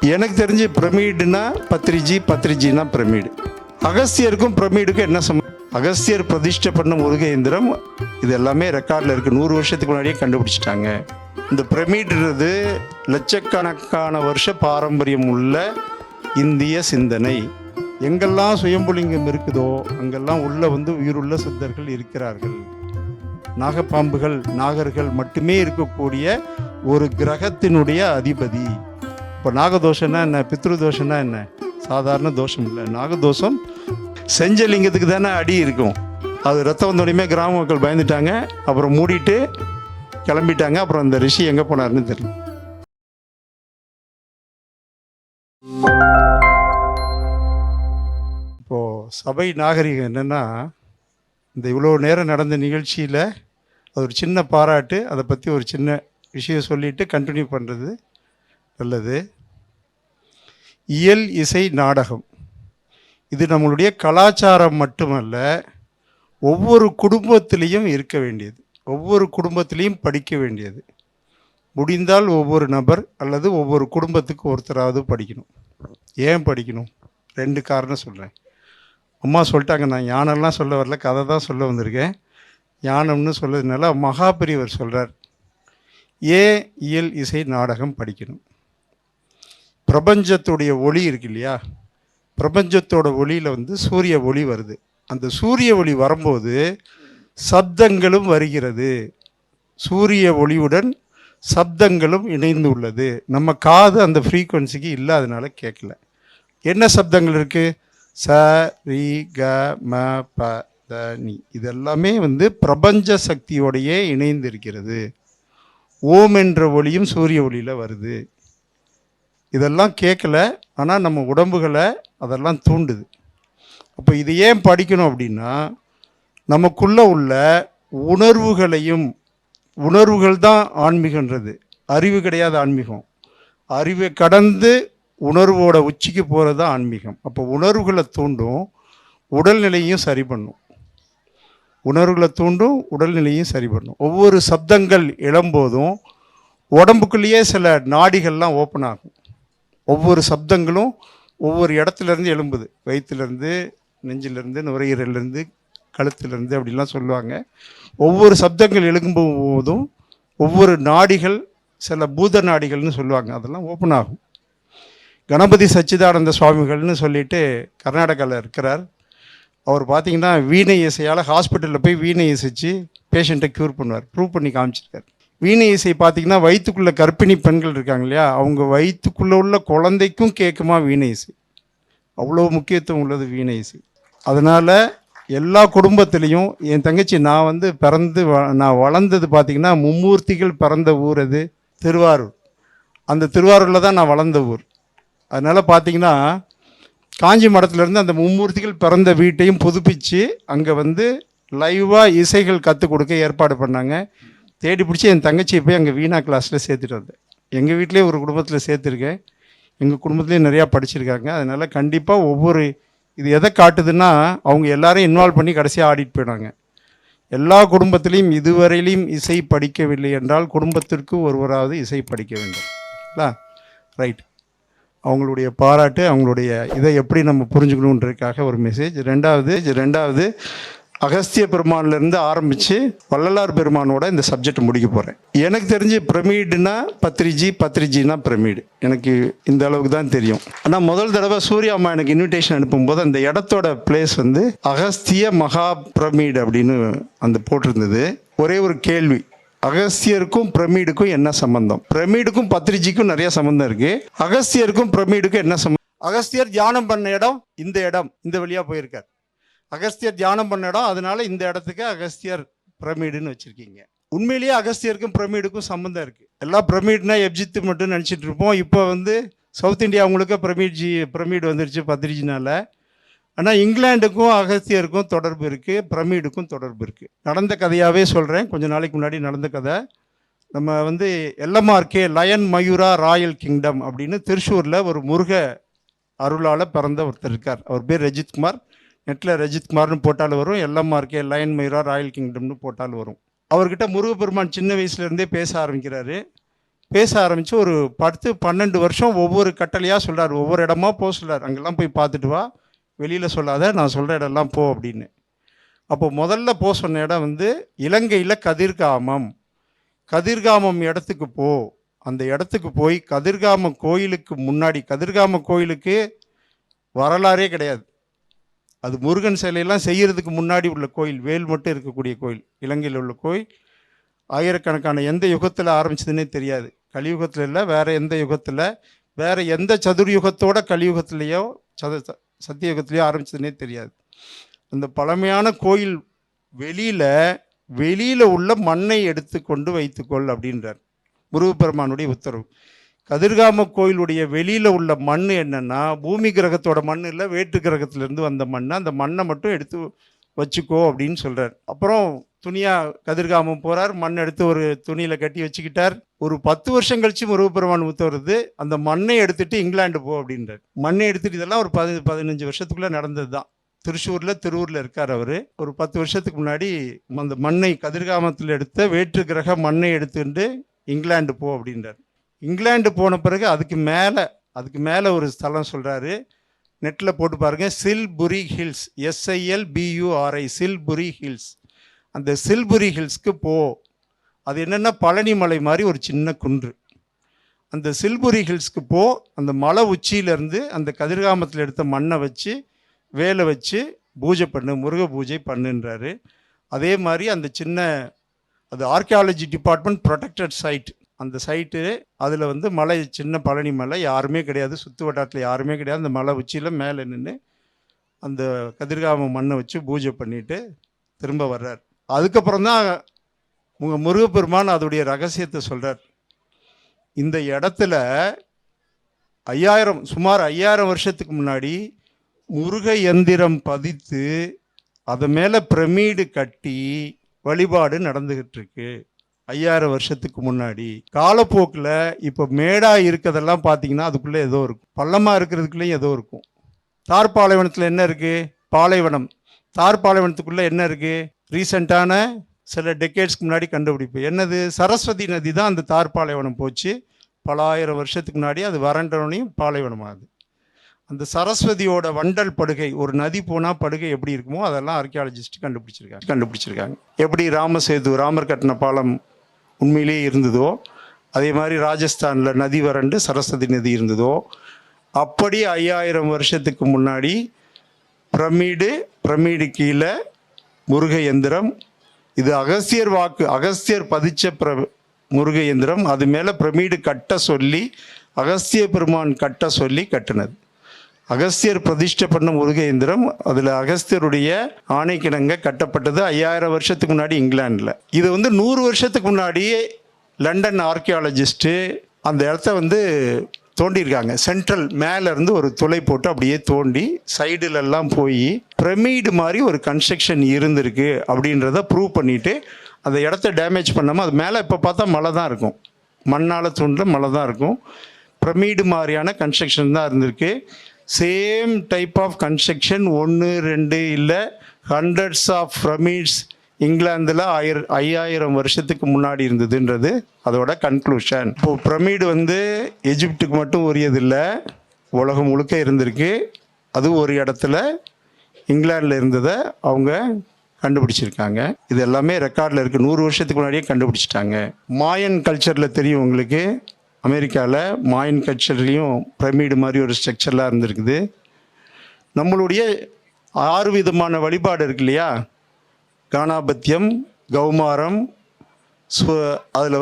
எனக்கு தெரிஞ்சு பிரமிடுனா பத்ரிஜி, பத்ரிஜினா பிரமிடு. அகஸ்தியருக்கும் பிரமிடுக்கும் என்ன அகஸ்தியர் பிரதிஷ்டை பண்ண முருக இயந்திரம் இது எல்லாமே ரெக்கார்டில் இருக்குது. 100 வருஷத்துக்கு முன்னாடியே கண்டுபிடிச்சிட்டாங்க. இந்த பிரமிடுன்றது லட்சக்கணக்கான வருஷ பாரம்பரியம் உள்ள இந்திய சிந்தனை. எங்கெல்லாம் சுயம்புலிங்கம் இருக்குதோ அங்கெல்லாம் உள்ள உயிருள்ள சித்தர்கள் இருக்கிறார்கள். நாகப்பாம்புகள், நாகர்கள் மட்டுமே இருக்கக்கூடிய ஒரு கிரகத்தினுடைய அதிபதி. இப்போ நாகதோஷம்னா என்ன, பித்ருதோஷம்னா என்ன? சாதாரண தோஷம் இல்லை. நாகதோஷம் செஞ்ச லிங்கத்துக்கு தானே அடி இருக்கும். அது ரத்தம் வந்தோடையுமே கிராம மக்கள் பயந்துட்டாங்க. அப்புறம் மூடிட்டு கிளம்பிட்டாங்க. அப்புறம் அந்த ரிஷி எங்கே போனார்னு தெரியல. இப்போது சபை நாகரிகம் என்னென்னா, இந்த இவ்வளோ நேரம் நடந்த நிகழ்ச்சியில் அது ஒரு சின்ன பாராட்டு, அதை பற்றி ஒரு சின்ன விஷயம் சொல்லிவிட்டு கண்டினியூ பண்ணுறது நல்லது. இயல் இசை நாடகம் இது நம்மளுடைய கலாச்சாரம் மட்டுமல்ல, ஒவ்வொரு குடும்பத்திலையும் இருக்க வேண்டியது, ஒவ்வொரு குடும்பத்திலையும் படிக்க வேண்டியது. முடிந்தால் ஒவ்வொரு நபர் அல்லது ஒவ்வொரு குடும்பத்துக்கு ஒருத்தராவது படிக்கணும். ஏன் படிக்கணும்? 2 காரணம் சொல்கிறேன். அம்மா சொல்லிட்டாங்க, நான் ஞானம்லாம் சொல்ல வரல, கதை தான் சொல்ல வந்திருக்கேன். ஞானம்னு சொல்லதுனால மகாபெரியவர் சொல்கிறார், ஏன் இயல் இசை நாடகம் படிக்கணும். பிரபஞ்சத்துடைய ஒளி இருக்கு இல்லையா, பிரபஞ்சத்தோட ஒளியில் சூரிய ஒளி வருது. அந்த சூரிய ஒளி வரும்போது சப்தங்களும் வருகிறது. சூரிய ஒளியுடன் சப்தங்களும் இணைந்து உள்ளது. நம்ம காது அந்த ஃப்ரீக்குவன்சிக்கு இல்லாதனால கேட்கல. என்ன சப்தங்கள் இருக்குது? ச, ரி, க, ம, ப, த, நி. இதெல்லாமே பிரபஞ்ச சக்தியோடையே இணைந்து இருக்கிறது. ஓம் என்ற ஒளியும் சூரிய ஒளியில் வருது. இதெல்லாம் கேட்கல, ஆனால் நம்ம உடம்புகளை அதெல்லாம் தூண்டுது. அப்போ இது ஏன் படிக்கணும் அப்படின்னா, நமக்குள்ளே உள்ள உணர்வுகளையும், உணர்வுகள் தான் ஆன்மீகன்றது, அறிவு கிடையாது ஆன்மீகம். அறிவை கடந்து உணர்வோட உச்சிக்கு போகிறது தான் ஆன்மீகம். அப்போ உணர்வுகளை தூண்டும், உடல்நிலையும் சரி பண்ணும். உணர்வுகளை தூண்டும், உடல்நிலையும் சரி பண்ணும். ஒவ்வொரு சப்தங்கள் எழும்போதும் உடம்புக்குள்ளேயே சில நாடிகள்லாம் ஓப்பன் ஆகும். ஒவ்வொரு சப்தங்களும் ஒவ்வொரு இடத்துலேருந்து எழும்புது. வயிற்றுலேருந்து, நெஞ்சிலேருந்து, நுரையீரலேருந்து, கழுத்துலேருந்து அப்படிலாம் சொல்லுவாங்க. ஒவ்வொரு சப்தங்கள் எழும்பும்போதும் ஒவ்வொரு நாடிகள், சில பூத நாடிகள்னு சொல்லுவாங்க, அதெல்லாம் ஓப்பன் ஆகும். கணபதி சச்சிதானந்த சுவாமிகள்னு சொல்லிட்டு கர்நாடகாவில் இருக்கிறார். அவர் பார்த்திங்கன்னா வீணை இசையால் ஹாஸ்பிட்டலில் போய் வீணை இசைச்சு பேஷண்ட்டை க்யூர் பண்ணுவார். ப்ரூவ் பண்ணி காமிச்சிருக்கார். வீணை இசை பார்த்திங்கன்னா வயிற்றுக்குள்ளே கர்ப்பிணி பெண்கள் இருக்காங்க இல்லையா, அவங்க வயிற்றுக்குள்ளே உள்ள குழந்தைக்கும் கேட்குமா வீணை இசை. அவ்வளோ முக்கியத்துவம் உள்ளது வீணை இசை. அதனால் எல்லா குடும்பத்துலேயும், என் தங்கச்சி, நான் நான் வளர்ந்தது பார்த்திங்கன்னா மும்மூர்த்திகள் பிறந்த ஊர் அது திருவாரூர். அந்த திருவாரூரில் தான் நான் வளர்ந்த ஊர். அதனால் பார்த்திங்கன்னா காஞ்சி மடத்துலேருந்து அந்த மும்மூர்த்திகள் பிறந்த வீட்டையும் புதுப்பித்து அங்கே லைவாக இசைகள் கற்றுக் கொடுக்க ஏற்பாடு பண்ணாங்க. தேடி பிடிச்சி என் தங்கச்சியை போய் அங்கே வீணா கிளாஸில் சேர்த்துட்டு வந்தேன். எங்கள் வீட்டிலே ஒரு குடும்பத்தில் சேர்த்துருக்கேன். எங்கள் குடும்பத்துலேயும் நிறையா படிச்சிருக்காங்க. அதனால் கண்டிப்பாக ஒவ்வொரு இது எதை காட்டுதுன்னா, அவங்க எல்லாரையும் இன்வால்வ் பண்ணி கடைசியாக ஆடிட்டு போயிடாங்க. எல்லா குடும்பத்திலையும் இதுவரையிலையும் இசை படிக்கவில்லை என்றால் குடும்பத்திற்கு ஒருவராவது இசை படிக்க வேண்டும். இல்லை ரைட். அவங்களுடைய பாராட்டு, அவங்களுடைய இதை எப்படி நம்ம புரிஞ்சுக்கணுன்றதுக்காக ஒரு மெசேஜ். ரெண்டாவது அகஸ்திய பெருமான்லேருந்து ஆரம்பித்து வள்ளலார் பெருமானோட இந்த சப்ஜெக்ட் முடிக்க போகிறேன். எனக்கு தெரிஞ்சு பிரமிடுனா பத்ரிஜி, பத்ரிஜினா பிரமிடு. எனக்கு இந்த அளவுக்கு தான் தெரியும். ஆனால் முதல் தடவை சூர்யா அம்மா எனக்கு இன்விடேஷன் அனுப்பும்போது அந்த இடத்தோட பிளேஸ் அகஸ்திய மகா பிரமிடு அப்படின்னு அந்த போட்டிருந்தது. ஒரே ஒரு கேள்வி, அகஸ்தியருக்கும் பிரமிடுக்கும் என்ன சம்பந்தம்? பிரமிடுக்கும் பத்ரிஜிக்கும் நிறைய சம்பந்தம் இருக்கு. அகஸ்தியருக்கும் பிரமிடுக்கும் என்ன சம்பந்தம்? அகஸ்தியர் தியானம் பண்ண இடம் இந்த வழியா போயிருக்கார். அகஸ்தியர் தியானம் பண்ண இடம், அதனால இந்த இடத்துக்கு அகஸ்தியர் பிரமிடுன்னு வச்சிருக்கீங்க. உண்மையிலேயே அகஸ்தியருக்கும் பிரமிடுக்கும் சம்பந்தம் இருக்கு. எல்லா பிரமிட்னா எப்ஜித்து மட்டும் நினச்சிட்டு இருப்போம். இப்போ சவுத் இந்தியா அவங்களுக்கு பிரமிடு வந்துருச்சு பத்ரிஜினால. ஆனால் இங்கிலாந்துக்கும் அகஸ்தியருக்கும் தொடர்பு இருக்குது, பிரமிடுக்கும் தொடர்பு இருக்குது. நடந்த கதையாகவே சொல்கிறேன். கொஞ்சம் நாளைக்கு முன்னாடி நடந்த கதை. நம்ம எல்எம்ஆர்கே, லயன் மயூரா ராயல் கிங்டம் அப்படின்னு திருச்சூரில் ஒரு முருக அருளால் பிறந்த ஒருத்தர் இருக்கார். அவர் பேர் ரஜித்குமார். நெட்டில் ரஜித்குமார்னு போட்டாலும் வரும், எல்எம்ஆர்கே லயன் மயூரா ராயல் கிங்டம்னு போட்டாலும் வரும். அவர்கிட்ட முருகப்பெருமான் சின்ன வயசுலேருந்தே பேச ஆரம்பிக்கிறாரு. பேச ஆரம்பித்து ஒரு 10-12 வருஷம் ஒவ்வொரு கட்டளையாக சொல்கிறார். ஒவ்வொரு இடமா போக சொல்கிறார். அங்கெல்லாம் போய் பார்த்துட்டு வா, வெளியில் சொல்லாத, நான் சொல்கிற இடம்லாம் போ அப்படின்னு. அப்போ முதல்ல போக சொன்ன இடம் வந்து இலங்கையில் கதிர்காமம். கதிர்காமம் இடத்துக்கு போ. அந்த இடத்துக்கு போய் கதிர்காம கோயிலுக்கு முன்னாடி, கதிர்காம கோயிலுக்கு வரலாறே கிடையாது. அது முருகன் சிலையெல்லாம் செய்கிறதுக்கு முன்னாடி உள்ள கோயில், வேல் மட்டும் இருக்கக்கூடிய கோயில், இலங்கையில் உள்ள கோயில். ஆயிரக்கணக்கான எந்த யுகத்தில் ஆரம்பிச்சதுன்னே தெரியாது. கலியுகத்தில் இல்லை, வேறு எந்த யுகத்தில், வேறு எந்த சதுர்யுகத்தோட கலியுகத்திலேயோ சத்தியுகத்திலேயோ ஆரம்பிச்சதுன்னே தெரியாது. அந்த பழமையான கோயில் வெளியில் உள்ள மண்ணை எடுத்து கொண்டு வைத்துக்கொள் அப்படின்றார் முருகப்பெருமானுடைய உத்தரவு. கதிர்காம கோயிலுடைய வெளியில் உள்ள மண் என்னென்னா பூமி கிரகத்தோட மண் இல்லை, வேற்று கிரகத்திலேருந்து வந்த மண். அந்த மண்ணை மட்டும் எடுத்து வச்சுக்கோ அப்படின்னு சொல்கிறார். அப்புறம் துணியாக கதிர்காமம் போகிறார், மண் எடுத்து ஒரு துணியில் கட்டி வச்சுக்கிட்டார். ஒரு 10 வருஷம் கழித்து முருகப்பெருமான் உத்தரவு, அந்த மண்ணை எடுத்துகிட்டு இங்கிலாந்து போ அப்படின்றார். மண்ணை எடுத்துகிட்டு, இதெல்லாம் ஒரு 15 வருஷத்துக்குள்ளே நடந்தது தான். திருவூரில் இருக்கார் அவர். ஒரு 10 வருஷத்துக்கு முன்னாடி அந்த மண்ணை, கதிர்காமத்தில் எடுத்த வேற்று கிரக மண்ணை எடுத்துட்டு இங்கிலாந்து போ அப்படின்றார். இங்கிலாந்து போன பிறகு அதுக்கு மேலே ஒரு ஸ்தலம் சொல்கிறாரு. நெட்டில் போட்டு பாருங்கள், சில்புரி ஹில்ஸ், SILBURI, சில்புரி ஹில்ஸ். அந்த சில்புரி ஹில்ஸ்க்கு போ. அது என்னென்னா பழனி மலை மாதிரி ஒரு சின்ன குன்று. அந்த சில்புரி ஹில்ஸ்க்கு போ. அந்த மலை உச்சியிலேருந்து அந்த கதிர்காமத்தில் எடுத்த மண்ணை வச்சு வேலை வச்சு பூஜை பண்ணு, முருக பூஜை பண்ணுன்றாரு. அதே மாதிரி அந்த அது ஆர்கியாலஜி டிபார்ட்மெண்ட் ப்ரொடெக்டட் சைட். அந்த சைட்டு, அதில் வந்து மலை, சின்ன பழனி மலை, யாருமே கிடையாது, சுற்று வட்டாரத்தில் யாருமே கிடையாது. அந்த மலை உச்சியில் மேலே நின்று அந்த கதிர்காம மண்ணை வச்சு பூஜை பண்ணிவிட்டு திரும்ப வர்றார். அதுக்கப்புறம் தான் முருகப்பெருமான் அதோடைய ரகசியத்தை சொல்கிறார். இந்த இடத்துல சுமார் 5000 வருஷத்துக்கு முன்னாடி முருக எந்திரம் பதித்து அதை மேலே பிரமிடு கட்டி வழிபாடு நடந்துகிட்டு இருக்கு. 5000 வருஷத்துக்கு முன்னாடி. காலப்போக்கில் இப்போ மேடாக இருக்கிறதெல்லாம் பார்த்தீங்கன்னா அதுக்குள்ளே ஏதோ இருக்கும், பள்ளமாக இருக்கிறதுக்குள்ளேயும் ஏதோ இருக்கும். தார் பாலைவனத்தில் என்ன இருக்குது? பாலைவனம். தார் பாலைவனத்துக்குள்ளே என்ன இருக்குது? ரீசெண்டான சில டெக்கேட்ஸ்க்கு முன்னாடி கண்டுபிடிப்பு என்னது? சரஸ்வதி நதி தான் அந்த தார் பாலைவனம் போச்சு. பல 1000 வருஷத்துக்கு முன்னாடி அது வறண்டவனையும் பாலைவனமாகுது. அந்த சரஸ்வதியோட வண்டல் படுகை, ஒரு நதி போனால் படுகை எப்படி இருக்குமோ அதெல்லாம் ஆர்கியாலஜிஸ்ட் கண்டுபிடிச்சிருக்காங்க. எப்படி ராமர் கட்டின பாலம் உண்மையிலேயே இருந்ததோ, அதே மாதிரி ராஜஸ்தானில் நதி வறண்டு சரஸ்வதி நதி இருந்ததோ, அப்படி 5000 வருஷத்துக்கு முன்னாடி பிரமிடு கீழே முருக எந்திரம். இது அகஸ்தியர் பதிச்ச முருக எந்திரம். அது மேலே பிரமிடு கட்ட சொல்லி, அகஸ்திய பெருமான் கட்ட சொல்லி கட்டினது. அகஸ்தியர் பிரதிஷ்டை பண்ண முருக எந்திரம். அதில் அகஸ்தியருடைய ஆணைக்கிணங்க கட்டப்பட்டது 5000 வருஷத்துக்கு முன்னாடி இங்கிலாண்டில். இது 100 வருஷத்துக்கு முன்னாடியே லண்டன் ஆர்கியாலஜிஸ்ட்டு அந்த இடத்த தோண்டியிருக்காங்க. சென்ட்ரல் மேலேருந்து ஒரு துளை போட்டு அப்படியே தோண்டி சைடுலெல்லாம் போய் பிரமிடு மாதிரி ஒரு கன்ஸ்ட்ரக்ஷன் இருந்திருக்கு அப்படின்றத ப்ரூவ் பண்ணிவிட்டு அந்த இடத்த டேமேஜ் பண்ணாமல், அது மேலே இப்போ பார்த்தா மலை தான் இருக்கும், மண்ணால் தோன்ற மலை தான் இருக்கும். பிரமிடு மாதிரியான கன்ஸ்ட்ரக்ஷன் தான் இருந்திருக்கு. சேம் டைப் ஆஃப் கன்ஸ்ட்ரக்ஷன் 1, 2 இல்லை, ஹண்ட்ரட்ஸ் ஆஃப் பிரமிட்ஸ் இங்கிலாந்தில் 5000 வருஷத்துக்கு முன்னாடி இருந்ததுன்றது அதோட கன்க்ளூஷன். இப்போது பிரமிடு எஜிப்டுக்கு மட்டும் உரியதில்லை, உலகம் முழுக்க இருந்திருக்கு. அது ஒரு இடத்துல இங்கிலாண்டில் இருந்ததை அவங்க கண்டுபிடிச்சிருக்காங்க. இது எல்லாமே ரெக்கார்டில் இருக்குது. 100 வருஷத்துக்கு முன்னாடியே கண்டுபிடிச்சிட்டாங்க. மாயன் கல்ச்சரில் தெரியும் உங்களுக்கு, அமெரிக்காவில் மாயன் கல்ச்சர்லேயும் பிரமிடு மாதிரி ஒரு ஸ்ட்ரக்சர்லாம் இருந்திருக்குது. நம்மளுடைய 6 விதமான வழிபாடு இருக்கு இல்லையா? கானாபத்தியம், கௌமாரம், அதில்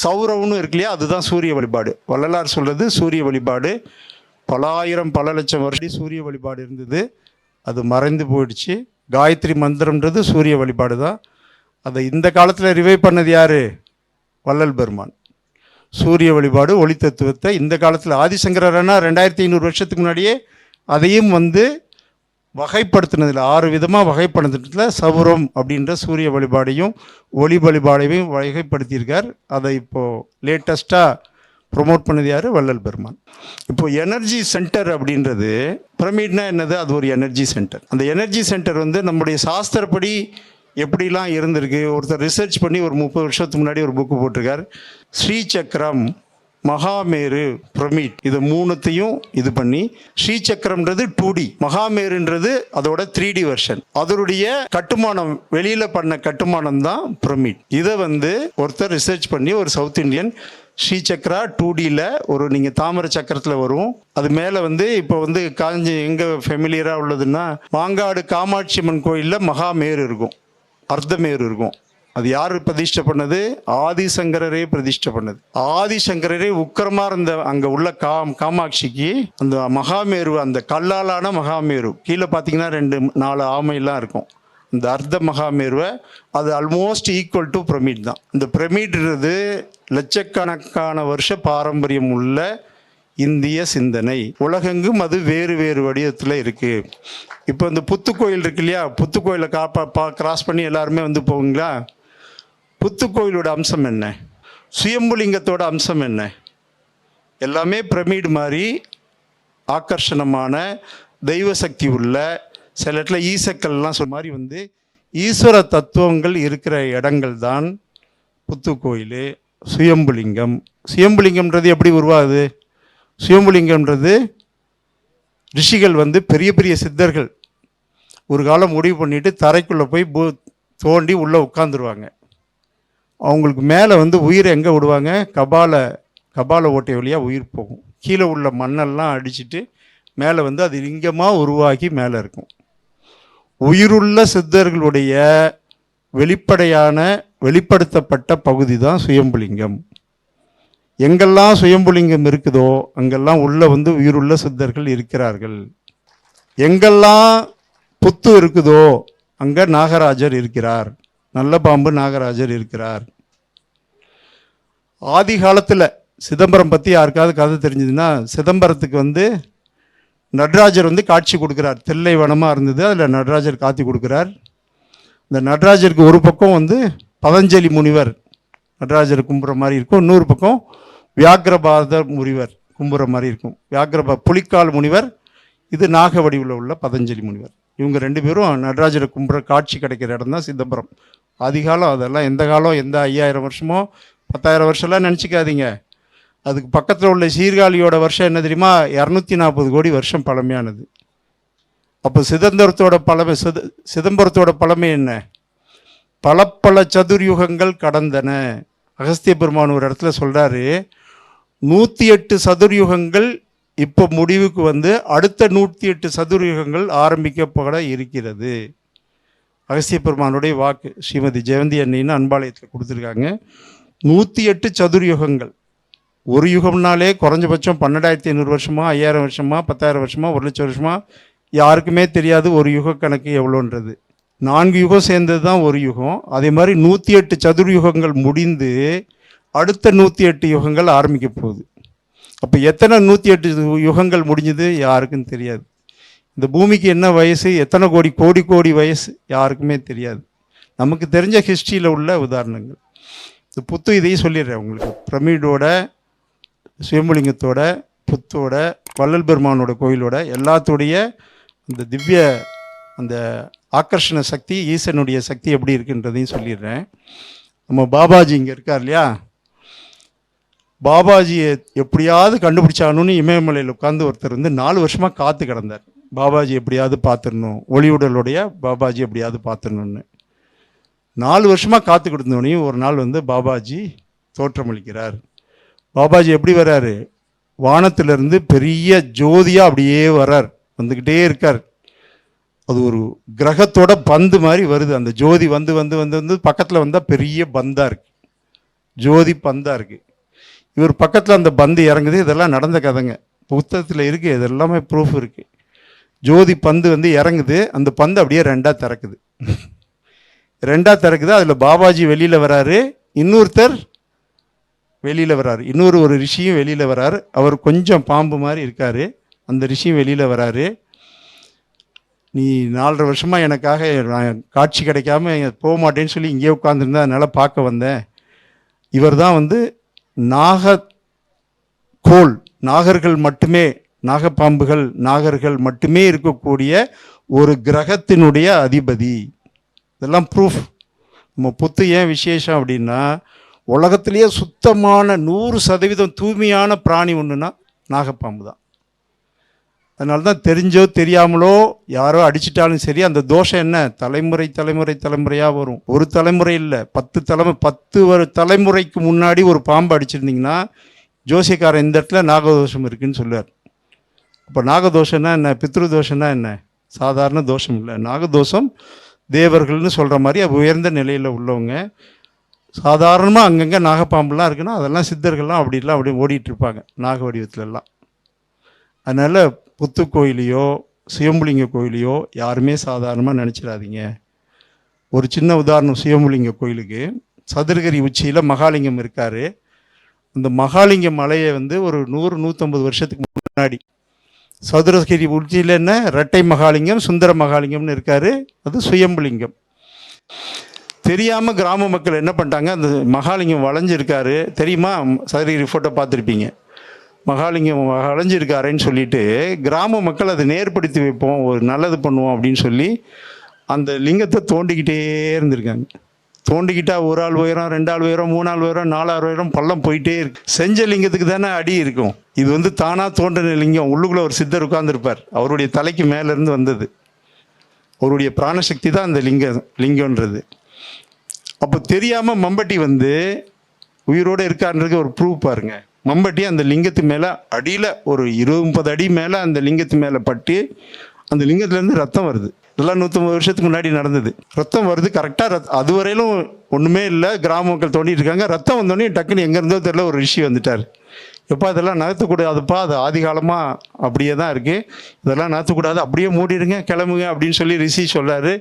சௌரவன்னு இருக்கு இல்லையா? அதுதான் சூரிய வழிபாடு. வள்ளலார் சொல்கிறது சூரிய வழிபாடு. பல லட்சம் வருஷம் சூரிய வழிபாடு இருந்தது, அது மறைந்து போயிடுச்சு. காயத்ரி மந்திரம்ன்றது சூரிய வழிபாடு தான். அதை இந்த காலத்தில் ரிவைவ் பண்ணது யார்? வள்ளல் பெருமான். சூரிய வழிபாடு, ஒளி தத்துவத்தை இந்த காலத்தில் ஆதிசங்கரன்னா 2500 வருஷத்துக்கு முன்னாடியே அதையும் வகைப்படுத்தினதில் 6 விதமாக வகைப்படுத்தினதில் சௌரம் அப்படின்ற சூரிய வழிபாடையும் ஒளி வழிபாடையும் வகைப்படுத்தியிருக்கார். அதை இப்போது லேட்டஸ்ட்டாக ப்ரொமோட் பண்ணது யார்? வள்ளல் பெருமான். இப்போது எனர்ஜி சென்டர் அப்படின்றது, பிரமிட்னா என்னது? அது ஒரு எனர்ஜி சென்டர். அந்த எனர்ஜி சென்டர் நம்முடைய சாஸ்திரப்படி எப்படிலாம் இருந்திருக்கு. ஒருத்தர் ரிசர்ச் பண்ணி ஒரு 30 வருஷத்துக்கு முன்னாடி ஒரு புக்கு போட்டிருக்கார். ஸ்ரீசக்கரம், மகாமேரு, பிரமிட், இது மூணுத்தையும் இது பண்ணி, ஸ்ரீசக்கரம்ன்றது 2D, மகாமேருன்றது அதோட 3D வெர்ஷன். அதனுடைய கட்டுமானம், வெளியில பண்ண கட்டுமானம் தான் பிரமிட். இதை ஒருத்தர் ரிசர்ச் பண்ணி, ஒரு சவுத் இந்தியன், ஸ்ரீசக்கரா 2Dயில் ஒரு நீங்கள் தாமரை சக்கரத்தில் வரும். அது மேலே இப்போ காஞ்சி எங்கே ஃபெமிலியராக உள்ளதுன்னா, மாங்காடு காமாட்சி அம்மன் கோயிலில் மகாமேரு இருக்கும், அர்த்தமேரு இருக்கும். அது யார் பிரதிஷ்டை பண்ணது? ஆதிசங்கரரே பிரதிஷ்டை பண்ணது. ஆதிசங்கரரே உக்கிரமாக இருந்த அங்கே உள்ள காமாட்சிக்கு அந்த மகாமேரு, அந்த கல்லாலான மகாமேரு, கீழே பார்த்தீங்கன்னா 2-4 ஆமையெல்லாம் இருக்கும். இந்த அர்த்த மகாமேருவை அது ஆல்மோஸ்ட் ஈக்குவல் டு பிரமிட் தான். இந்த பிரமிட்ன்றது லட்சக்கணக்கான வருஷ பாரம்பரியம் உள்ள இந்திய சிந்தனை. உலகெங்கும் அது வேறு வேறு வடிவத்தில் இருக்குது. இப்போ இந்த புத்துக்கோயில் இருக்கு இல்லையா, புத்துக்கோயிலை கிராஸ் பண்ணி எல்லாருமே போவீங்களா? புத்துக்கோயிலோட அம்சம் என்ன? சுயம்புலிங்கத்தோட அம்சம் என்ன? எல்லாமே பிரமிட் மாதிரி ஆக்கர்ஷணமான தெய்வ சக்தி உள்ள, சில இடத்துல ஈசக்கள்லாம் மாதிரி ஈஸ்வர தத்துவங்கள் இருக்கிற இடங்கள் தான் புத்துக்கோயில். சுயம்புலிங்கம், சுயம்புலிங்கம்ன்றது எப்படி உருவாகுது? சுயம்புலிங்கம்ன்றது ரிஷிகள் பெரிய பெரிய சித்தர்கள் ஒரு காலம் முடிவு பண்ணிட்டு தரைக்குள்ளே போய் தோண்டி உள்ளே உட்காந்துருவாங்க. அவங்களுக்கு மேலே உயிரை எங்கே விடுவாங்க? கபால ஓட்டை வழியாக உயிர் போகும். கீழே உள்ள மண்ணெல்லாம் அடிச்சுட்டு மேலே அது லிங்கமாக உருவாகி மேலே இருக்கும். உயிருள்ள சித்தர்களுடைய வெளிப்படையான வெளிப்படுத்தப்பட்ட பகுதி தான் சுயம்புலிங்கம். எங்கெல்லாம் சுயம்புலிங்கம் இருக்குதோ அங்கெல்லாம் உள்ள உயிருள்ள சித்தர்கள் இருக்கிறார்கள். எங்கெல்லாம் புத்து இருக்குதோ அங்கே நாகராஜர் இருக்கிறார், நல்ல பாம்பு நாகராஜர் இருக்கிறார். ஆதி காலத்தில் சிதம்பரம் பற்றி யாருக்காவது கதை தெரிஞ்சதுன்னா, சிதம்பரத்துக்கு நடராஜர் காட்சி கொடுக்குறார். தில்லை வனமாக இருந்தது, அதில் நடராஜர் காட்சி கொடுக்குறார். இந்த நடராஜருக்கு ஒரு பக்கம் பதஞ்சலி முனிவர் நடராஜர் கும்புற மாதிரி இருக்கும், இன்னொரு பக்கம் வியாக்கிரபாத முனிவர் கும்புற மாதிரி இருக்கும். புலிக்கால் முனிவர், இது நாக வடிவில் உள்ள பதஞ்சலி முனிவர். இவங்க 2 பேரும் நடராஜரை கும்புற காட்சி கிடைக்கிற இடம் தான் சிதம்பரம். ஆதிகாலம், அதெல்லாம் எந்த காலம், எந்த 5000 வருஷமோ 10,000 வருஷம்லாம் நினச்சிக்காதீங்க. அதுக்கு பக்கத்தில் உள்ள சீர்காழியோட வருஷம் என்ன தெரியுமா? 240 கோடி வருஷம் பழமையானது. அப்போ சிதம்பரத்தோட பழமை என்ன? பல சதுர்யுகங்கள் கடந்தன. அகஸ்திய பெருமான் ஒரு இடத்துல சொல்கிறாரு, 108 சதுர்யுகங்கள் இப்போ முடிவுக்கு அடுத்த 108 சதுர்யுகங்கள் ஆரம்பிக்கப்பட இருக்கிறது. அகஸ்திய பெருமானுடைய வாக்கு ஸ்ரீமதி ஜெயந்தி அண்ணின்னு அன்பாலயத்தில் கொடுத்துருக்காங்க. 108 சதுர்யுகங்கள். ஒரு யுகம்னாலே குறைஞ்சபட்சம் 12,500 வருஷமா, 5000 வருஷமா, 10,000 வருஷமா, 1,00,000 வருஷமா, யாருக்குமே தெரியாது ஒரு யுக கணக்கு எவ்வளோன்றது. 4 யுகம் சேர்ந்தது தான் ஒரு யுகம். அதே மாதிரி 108 சதுர்யுகங்கள் முடிந்து அடுத்த 108 யுகங்கள் ஆரம்பிக்க போகுது. அப்போ எத்தனை 108 யுகங்கள் முடிஞ்சது யாருக்கும் தெரியாது. இந்த பூமிக்கு என்ன வயசு, எத்தனை கோடி வயசு யாருக்குமே தெரியாது. நமக்கு தெரிஞ்ச ஹிஸ்ட்ரியில் உள்ள உதாரணங்கள். இந்த புத்து இதையும் சொல்லிடுறேன் உங்களுக்கு. பிரமிடோட, சுயம்புலிங்கத்தோட, புத்தோட, வள்ளல் பெருமானோட கோயிலோட எல்லாத்துடைய அந்த திவ்ய அந்த ஆக்கர்ஷண சக்தி, ஈசனுடைய சக்தி எப்படி இருக்குன்றதையும் சொல்லிடுறேன். நம்ம பாபாஜி இங்கே இருக்கார் இல்லையா, பாபாஜியை எப்படியாவது கண்டுபிடிச்சானுன்னு இமயமலையில் உட்காந்து ஒருத்தர் 4 வருஷமாக காத்து கிடந்தார். பாபாஜி எப்படியாவது பார்த்துடணும், ஒளிவுடலுடைய பாபாஜி எப்படியாவது பார்த்துடணுன்னு 4 வருஷமாக காத்து கொடுத்தோடனையும் ஒரு நாள் பாபாஜி தோற்றமளிக்கிறார். பாபாஜி எப்படி வர்றாரு? வானத்திலிருந்து பெரிய ஜோதியாக அப்படியே வர்றார், வந்துக்கிட்டே இருக்கார். அது ஒரு கிரகத்தோட பந்து மாதிரி வருது. அந்த ஜோதி வந்து பக்கத்தில் வந்தால் பெரிய பந்தாக இருக்குது, ஜோதி பந்தாக இருக்குது. இவர் பக்கத்தில் அந்த பந்து இறங்குது. இதெல்லாம் நடந்த கதைங்க, புத்தகத்தில் இருக்குது, இது எல்லாமே ப்ரூஃப் இருக்குது. ஜோதி பந்து இறங்குது, அந்த பந்து அப்படியே ரெண்டாக திறக்குது. அதில் பாபாஜி வெளியில் வராரு, இன்னொருத்தர் வெளியில் வராரு, ஒரு ரிஷியும் வெளியில் வராரு. அவர் கொஞ்சம் பாம்பு மாதிரி இருக்கார். அந்த ரிஷியும் வெளியில் வராரு. நீ 4.5 வருஷமாக எனக்காக நான் காட்சி கிடைக்காம போக மாட்டேன்னு சொல்லி இங்கே உட்காந்துருந்தேன், அதனால் பார்க்க வந்தேன். இவர் தான் நாகக்கோள், நாகர்கள் மட்டுமே, நாகப்பாம்புகள் நாகர்கள் மட்டுமே இருக்கக்கூடிய ஒரு கிரகத்தினுடைய அதிபதி. இதெல்லாம் ப்ரூஃப். நம்ம புத்து ஏன் விசேஷம் அப்படின்னா, உலகத்திலேயே சுத்தமான 100% தூய்மையான பிராணி ஒன்றுனா நாகப்பாம்பு தான். அதனால தான் தெரிஞ்சோ தெரியாமலோ யாரோ அடிச்சிட்டாலும் சரி, அந்த தோஷம் என்ன, தலைமுறையாக வரும். ஒரு தலைமுறை இல்லை, 10 தலைமுறைக்கு முன்னாடி ஒரு பாம்பு அடிச்சிருந்தீங்கன்னா ஜோசியக்காரன் இந்த இடத்துல நாகதோஷம் இருக்குன்னு சொல்லுவார். இப்போ நாகதோஷம்னா என்ன, பித்ரு தோஷம்னா என்ன, சாதாரண தோஷம் இல்லை. நாகதோஷம் தேவர்கள்னு சொல்கிற மாதிரி உயர்ந்த நிலையில் உள்ளவங்க. சாதாரணமாக அங்கங்கே நாகப்பாம்புலாம் இருக்குன்னா அதெல்லாம் சித்தர்கள்லாம் அப்படி ஓடிட்டுருப்பாங்க நாக வடிவத்துலலாம். அதனால் புத்து கோயிலையோ சுயம்புலிங்க கோயிலையோ யாருமே சாதாரணமாக நினச்சிடாதீங்க. ஒரு சின்ன உதாரணம், சுயம்புலிங்க கோயிலுக்கு சதுரகிரி உச்சியில் மகாலிங்கம் இருக்கார். அந்த மகாலிங்க மலையை ஒரு 100-150 வருஷத்துக்கு முன்னாடி சதுரகிரி உச்சியில் என்ன இரட்டை மகாலிங்கம், சுந்தர மகாலிங்கம்னு இருக்கார். அது சுயம்புலிங்கம். தெரியாமல் கிராம மக்கள் என்ன பண்ணிட்டாங்க, அந்த மகாலிங்கம் வளைஞ்சிருக்காரு தெரியுமா, சதுரகிரி ஃபோட்டோ பார்த்துருப்பீங்க. மகாலிங்கம் வளைஞ்சிருக்காருன்னு சொல்லிட்டு கிராம மக்கள் அதை நேர்படுத்தி வைப்போம், ஒரு நல்லது பண்ணுவோம் அப்படின்னு சொல்லி அந்த லிங்கத்தை தோண்டிக்கிட்டே இருந்திருக்காங்க. தோண்டிக்கிட்டா 1 ஆள் உயரம், 2 ஆள் உயரம், 3 ஆள் உயரம், 4 ஆள் உயரம் பள்ளம் போயிட்டே இருக்கு. செஞ்ச லிங்கத்துக்கு தானே அடி இருக்கும். இது தானாக தோன்றின லிங்கம். உள்ளுக்குள்ளே ஒரு சித்தர் உட்கார்ந்துருப்பார், அவருடைய தலைக்கு மேலேருந்து வந்தது. அவருடைய பிராணசக்தி தான் அந்த லிங்கம்ன்றது. அப்போ தெரியாமல் மம்பட்டி உயிரோடு இருக்காருன்றது ஒரு ப்ரூவ் பாருங்க. மம்பட்டி அந்த லிங்கத்து மேலே அடியில் ஒரு 20-30 அடி மேலே அந்த லிங்கத்து மேலே பட்டு அந்த லிங்கத்துலேருந்து ரத்தம் வருது. இதெல்லாம் 150 வருஷத்துக்கு முன்னாடி நடந்தது. ரத்தம் வருது கரெக்டாக. அதுவரையிலும் ஒன்றுமே இல்லை, கிராம மக்கள் தோண்டிட்டு இருக்காங்க. ரத்தம் வந்தோடனே டக்குன்னு எங்கே இருந்தோ தெரியல ஒரு ரிஷி வந்துட்டார். எப்போ அதெல்லாம் நகர்த்தக்கூடாதுப்பா, அது ஆதி காலமாக அப்படியே தான் இருக்குது, இதெல்லாம் நகர்த்தக்கூடாது, அப்படியே மூடிடுங்க, கிளம்புங்க அப்படின்னு சொல்லி ரிஷி சொல்கிறாரு.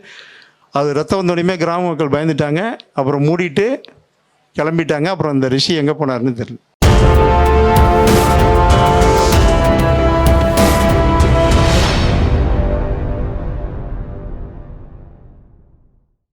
அது ரத்தம் வந்தோடனே கிராம மக்கள் பயந்துட்டாங்க. அப்புறம் மூடிட்டு கிளம்பிட்டாங்க. அப்புறம் அந்த ரிஷி எங்கே போனார்னு தெரியல.